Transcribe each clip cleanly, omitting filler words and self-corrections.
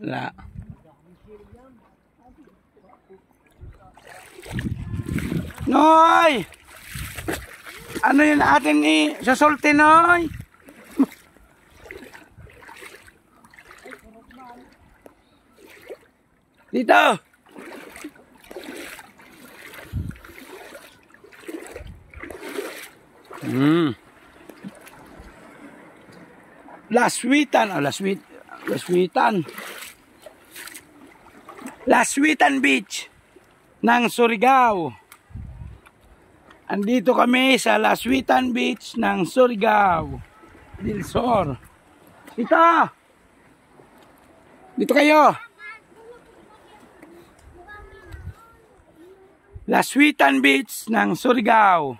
La. Noy! Ano yun atin sasulti, Noy? Dito! Laswitan, Laswitan Beach ng Surigao. Andito kami sa Laswitan Beach ng Surigao del Sur. Dito kayo. Laswitan Beach ng Surigao.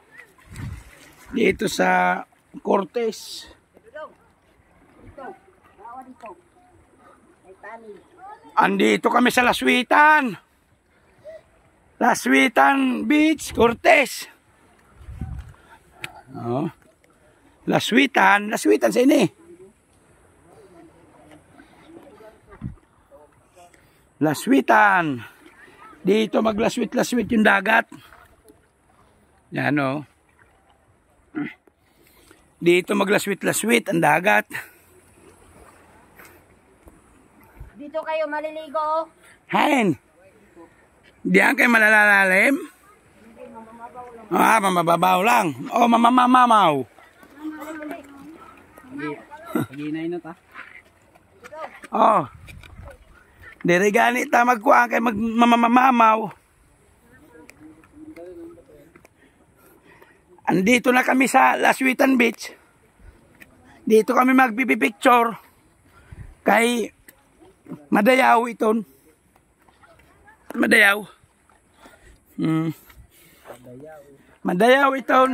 Dito sa Cortez. Andito kami sa Laswitan. Laswitan Beach, Cortez. Oh. Laswitan sa ini. Laswitan. Dito maglaswit yung dagat. Yan o. Dito maglaswit ang dagat. Dito kayo maliligo. Hain. Diyan kayo malalalim? Mamababaw lang. O, mamamamaw. Paginay na ta. Oh. Dire gani ta magkuha kay mamamamaw. Andito na kami sa Laswitan Beach. Dito kami magpipicture kay Madayaw iton. Madayaw. Madayaw iton.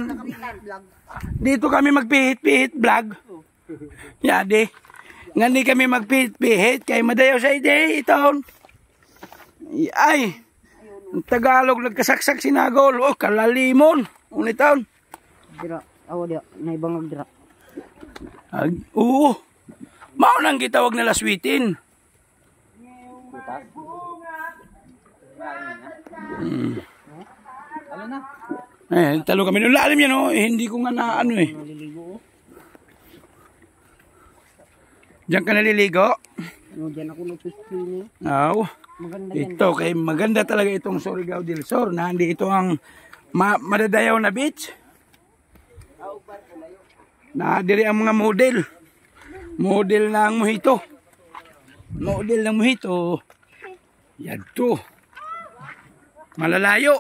Dito kami magpihit-pihit vlog. Yadi. Ngani kami magpihit-pihit kay Madayaw sa ide iton. Ay. Tagalog nagkasaksak sinagol. Oh, kalalimon. Uniton. Dira, awo dia, may bangag dira. Oo. Mao nang gitawag na Laswitin. Ano na? Talo kami nung lalim yan, oh. Hindi ko nga na ano eh. Diyan ka naliligo? Diyan ako nagpipili. Oo. Ito, kay maganda talaga itong Surigao del Sur. Nandi ito ang Madadayaw na beach. Nadiri ang mga model. Model ng mojito. Model ng mojito. Yan to. Malalayo.